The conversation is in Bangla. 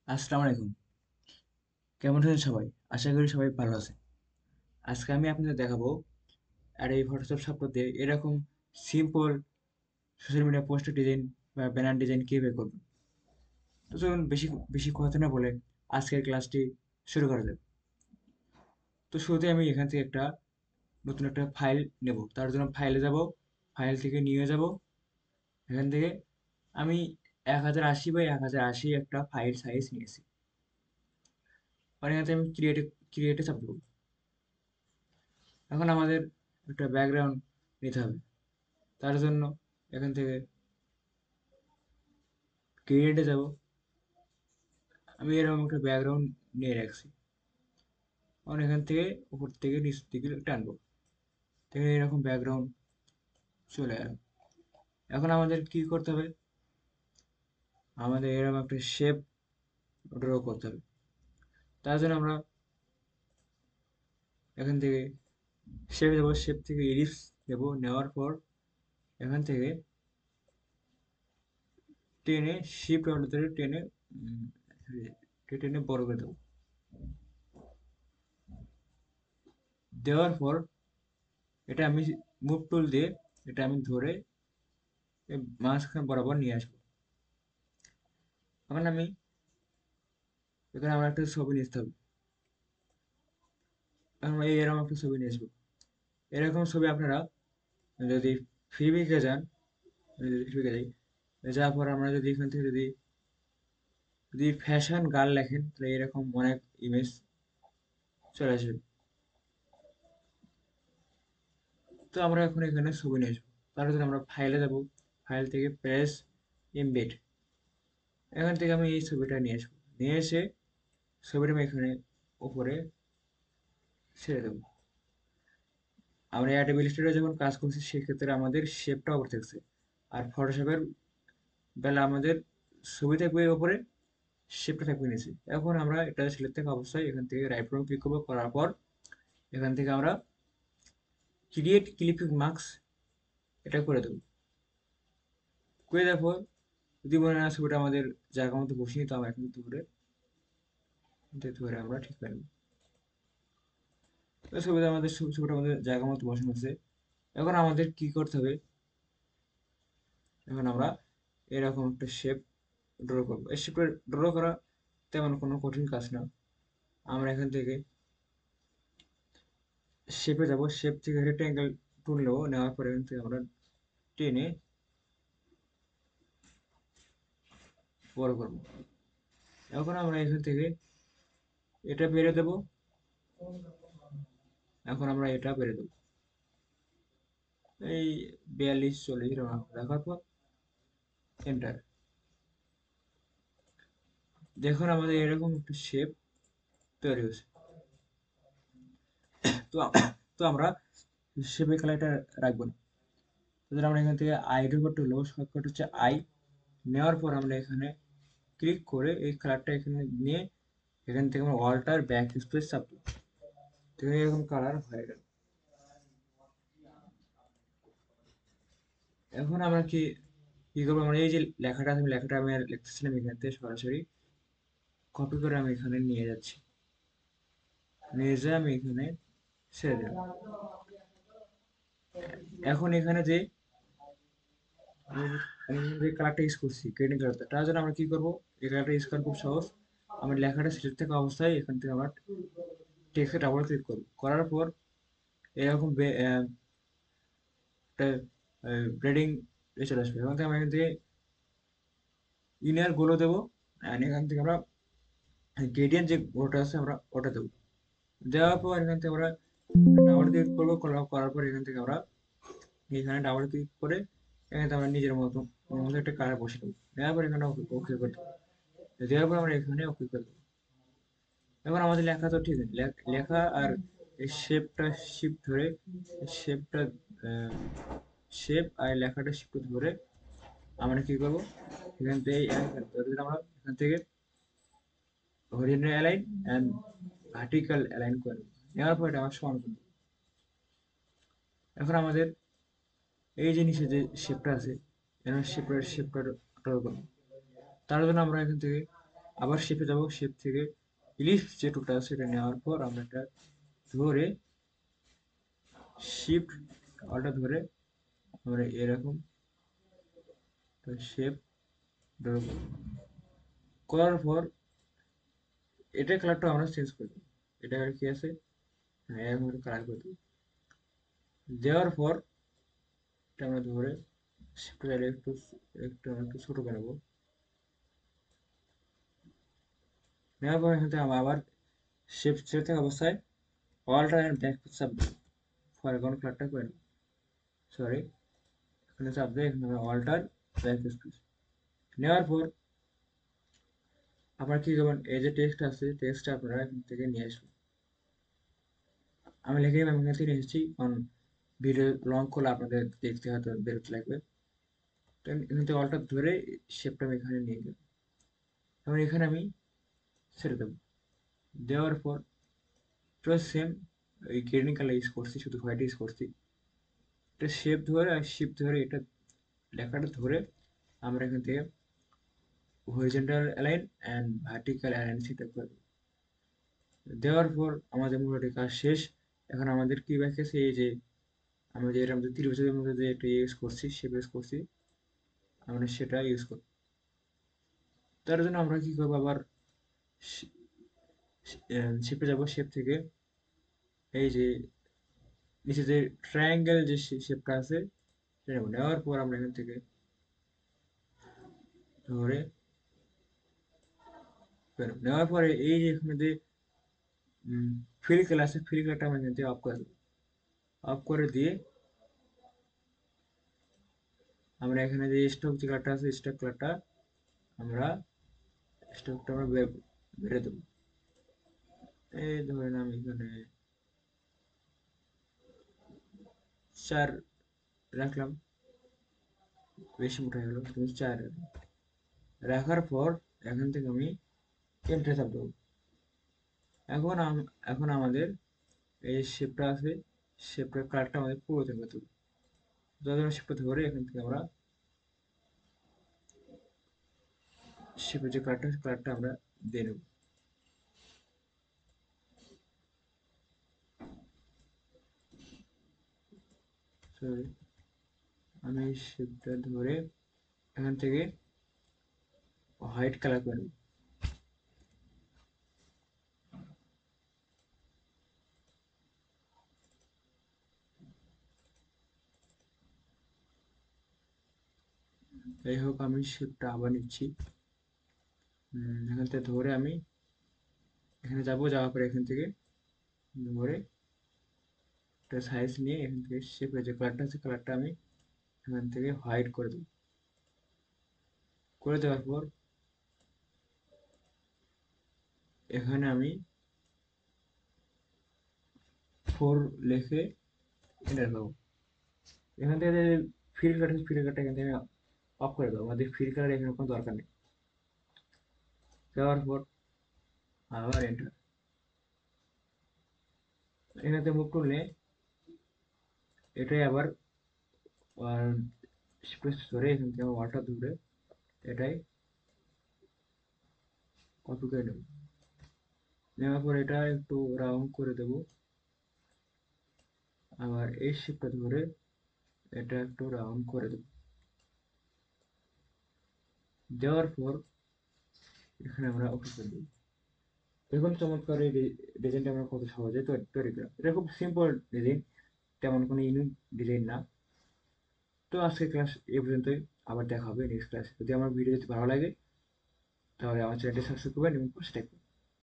আসসালামু আলাইকুম। কেমন আছেন সবাই? আশা করি সবাই ভালো আছে। আজকে আমি আপনাদের দেখাবো আর এই ফটোশপ সফটওয়্যার দিয়ে এরকম simple social media poster design বা ব্যানার ডিজাইন কিভাবে করবেন। তো চলুন বেশি বেশি কথা না বলে আজকের ক্লাসটি শুরু করা যাক। তো শুরুতে আমি এখান থেকে নতুন একটা ফাইল নেব। তার জন্য ফাইলে যাব, ফাইল থেকে নিয়ে যাব। এখান থেকে আমি 1080 বাই 1080 একটা ফাইল সাইজ নিয়েছি। আর এখান থেকে আমি ক্রিয়েটে চাপ দেবো। এখন আমাদের একটা ব্যাকগ্রাউন্ড নিতে হবে। তার জন্য এখান থেকে ক্রিয়েটে যাব। আমি এরকম একটা ব্যাকগ্রাউন্ড নিয়ে রাখছি। এখন এখান থেকে উপর থেকে নিচ দিকে টানবো, থেকে এরকম ব্যাকগ্রাউন্ড চলে এলো। এখন আমাদের কি করতে হবে? আমাদের এরকম একটা শেপ ড্র করতে হবে। তার জন্য আমরা এখান থেকে শেপে যাবো, শেপ থেকে ইলিপস দেবো। নেওয়ার পর এখান থেকে টেনে শিফট অর্ডার ধরে টেনে উম, টেনে বড় করে দেবো। দেওয়ার পর এটা আমি মুভ টুল দিয়ে এটা আমি ধরে মাঝখানে বরাবর নিয়ে আসবো। এখন আমি এখানে আমার একটা ছবি নিতে হবে। আমরা এরকম একটা ছবি নিয়ে আসবো। এরকম ছবি আপনারা যদি ফেসবুকে যান, যদি ফেসবুকে যাই, যাওয়ার পর আমরা যদি এখান থেকে যদি ফ্যাশন গার্ল লেখেন তাহলে এরকম অনেক ইমেজ চলে আসবে। তো আমরা এখন এখানে ছবি নিয়ে আসবো। তার জন্য আমরা ফাইলে যাব, ফাইল থেকে প্রেস এমবেড, এখান থেকে আমি এই ছবিটা নিয়ে আসবো। নিয়ে এসে ছবিটা আমি এখানে উপরে ছেড়ে দেবো। আমরা অ্যাডোবি ইলাস্ট্রেটরে যখন কাজ করছি সেক্ষেত্রে আমাদের শেপটা উপরে থাকছে, আর ফটোশপের বেলা আমাদের ছবি থাকবে উপরে, শেপটা থাকবে নিচে। এখন আমরা এটা সিলেক্ট থাকা অবস্থায় এখান থেকে রাইট বাটন ক্লিক করবো। করার পর এখান থেকে আমরা ক্রিয়েট ক্লিপিং মার্কস এটা করে দেবো। করে দেওয়ার পর যদি মনে হয় ছবিটা আমাদের জায়গা মতো বসিয়ে, তো আমরা এখন ধরে আমরা ঠিক করে নেবো। তো ছবিটা আমাদের জায়গা মতো বসানো আছে। এখন আমাদের কি করতে হবে? এখন আমরা এরকম একটা শেপ ড্র করবো। এই শেপটা ড্র করা তেমন কোনো কঠিন কাজ না। আমরা এখান থেকে শেপে যাব, শেপ থেকে রেক্টেঙ্গেল টুল নেবো। নেওয়ার পরে এখান থেকে আমরা টেনে বড় করবো। এখন আমরা এখান থেকে এটা বেড়ে দেবো। এখন আমরা এটা বেড়ে দেবো এই 42-40 এরকম রাখার পর এন্টার। দেখুন আমাদের এরকম একটা শেপ তৈরি হয়েছে। তো তো আমরা শেপের কালারটা রাখবো না। তাহলে আমরা এখান থেকে আই ড্র করতে হলো, শর্টকাট হচ্ছে আই। নেওয়ার পর আমরা এখানে ক্লিক করে এই কালারটা এখানে নিয়ে এখান থেকে আমরা অল্টার ব্যাক স্পেস চাপ দেবো। তো এরকম কালার হয়ে গেল। এখন আমরা কি কি করবো? আমরা এই যে লেখাটা আমি আর লিখতেছিলাম, এখান থেকে সরাসরি কপি করে আমি এখানে নিয়ে যাচ্ছি। নিয়ে যেয়ে আমি এখানে ছেড়ে দিলাম। এখন এখানে যে আমি আমি যে কালারটা ইউজ করছি, গ্রেডিং কালারটা, তার জন্য আমরা কি করবো? এই কালারটা ইউজ করা খুব সহজ। আমি লেখাটা সিলেক্ট থাকা অবস্থায় এখান থেকে আমরা টেক্সটে ডাবল ক্লিক করবো। করার পর এরকম একটা ব্রেডিং চলে আসবে। এবং আমরা এখান থেকে ইনার গোলো দেবো। অ্যান্ড এখান থেকে আমরা গ্রেডিয়েন্ট যে গোটা আছে আমরা ওটা দেবো। দেওয়ার পর এখান থেকে আমরা ডাবল ক্লিক করবো। করার পর এখান থেকে আমরা এখানে ডাবল ক্লিক করে এখানে থেকে আমরা নিজের মতো একটা কালার বসে দেবো। দেওয়ার পর এখানে ওকে করে দেবো। দেওয়ার পর আমরা এখানে ওকে করে দেবো। এখন আমাদের লেখা তো ঠিক আছে। লেখা আর এই শেপটা শিফট ধরে শেপটা শেপ আর লেখাটা শিফট ধরে আমরা কি করবো? এখান থেকে আমরা এখান থেকে horizontal align and vertical align করে নেবো। নেওয়ার পর এটা আমার সমান করে দেবো। এখন আমাদের এই যে নিচে যে শেপটা আছে, এখানে শেপটা ড্র করবো। তার জন্য আমরা এখান থেকে আবার শেপে যাব, শেপ থেকে ইলিপস যে টুলটা আছে সেটা নেওয়ার পর আমরা এটা ধরে শিফট অল্টা ধরে আমরা এরকম শেপ ড্র করার পর এটা কালারটা আমরা চেঞ্জ করে দেবো। এটা আর কি আছে, হ্যাঁ এরকম কালার করে দেবো। দেওয়ার পর এটা আমরা ধরে শিফট একটু একটু একটু ছোট বানাবো। নেওয়ার পর এখান থেকে আমরা আবার শিফট ছেড়ে থাকা অবস্থায় অল্টার এন্ড ব্যাক চাপ দেবো, ফরগ্রাউন্ড কালারটা করে নেবো। সরি, এখানে চাপ দিয়ে এখানে অল্টার ব্যাক স্পেস নেওয়ার পর আপনারা কি করবেন, এই যে টেক্সট আছে টেক্সটটা আপনারা এখান থেকে নিয়ে আসবেন। আমি লিখে আমি এখান থেকে নিয়ে এসেছি, কারণ ভিডিও লং করলে আপনাদের দেখতে হয়তো বিরক্ত লাগবে। তো আমি এখান থেকে অল্টার ধরে শেপটা আমি এখানে নিয়ে যাবো, এবং এখানে আমি ছেড়ে দেবো। দেওয়ার পর পুরো সেম ওই গ্রেডিং কালার ইউজ করছি, শুধু হোয়াইট ইউজ করছি। এটা শেপ ধরে আর শিপ ধরে এটা লেখাটা ধরে আমরা এখান থেকে horizontal align and vertical align set up করবো। দেওয়ার পর আমাদের মোটামুটি কাজ শেষ। এখন আমাদের কি বাকি আছে, এই যে আমরা যে এটা আমাদের 30 বছরের মধ্যে যে একটা ইউজ করছি শেপ ইউজ করছি, আমরা সেটা ইউজ করব। তার জন্য আমরা কি করবো, আবার শেপে যাব, শেপ থেকে এই যে নিচে যে ট্রায়াঙ্গেল যে শেপটা আছে সেটা নেবো। নেওয়ার পর আমরা এখান থেকে ধরে বেরোবো। নেওয়ার পরে এই যে এখানে যে ফিল কালার আছে ফিল কালারটা আমরা এখান থেকে অফ করে দেবো। অফ করে দিয়ে আমরা এখানে যে স্টক যে কালারটা আছে স্টক কালারটা আমরা স্টকটা আমরা বেড়ে দেবো। এই ধরেন আমি এখানে 4 রাখলাম, বেশি মোটা হয়ে গেল, তুমি 4 রাখার পর এখান থেকে আমি এন্টার চাপ দেবো। এখন এখন আমাদের এই শেপটা আছে, শেপটার কালারটা আমাদের পরিবর্তন করতে হবে। যখন শেপটা ধরে এখান থেকে আমরা শেপের যে কালারটা আমরা দিয়ে নেব। সরি, আমি শেপটা ধরে এখান থেকে হোয়াইট কালার করে নেব। যাই হোক আমি শেপটা আবার নিচ্ছি। এখান থেকে ধরে আমি এখানে যাবো, যাওয়ার পরে এখান থেকে ধরে একটা সাইজ নিয়ে এখান থেকে শেপের যে কালারটা আছে কালারটা আমি এখান থেকে হোয়াইট করে দেবো। করে দেওয়ার পর এখানে আমি 4 লিখে এন্টার দেবো। এখান থেকে যে ফিল কালারটা এখান থেকে অফ করে দেবো, আমাদের ফিল কালার এখানে কোনো দরকার নেই। দেওয়ার পর আবার এন্টার। এখানে মুভ করলে এটাই আবার স্পেস ধরে এখান থেকে ওয়ালটা ধরে এটাই কপি করে নেব। নেওয়ার পর এটা একটু রাউন্ড করে দেব, আবার এই শেপটা ধরে এটা একটু রাউন্ড করে দেব। দেওয়ার পর এখানে আমরা ওকে করে দেব। দেখুন চমৎকার এই ডিজাইনটা আমরা কত সহজে তৈরি করলাম। এটা খুব সিম্পল ডিজাইন, তেমন কোনো ইউনিক ডিজাইন না। তো আজকে ক্লাস এ পর্যন্তই, আবার দেখা হবে নেক্সট ক্লাসে। যদি আমার ভিডিও যদি ভালো লাগে তাহলে আমার চ্যানেলটি সাবস্ক্রাইব করবেন এবং পাশে থাকবেন।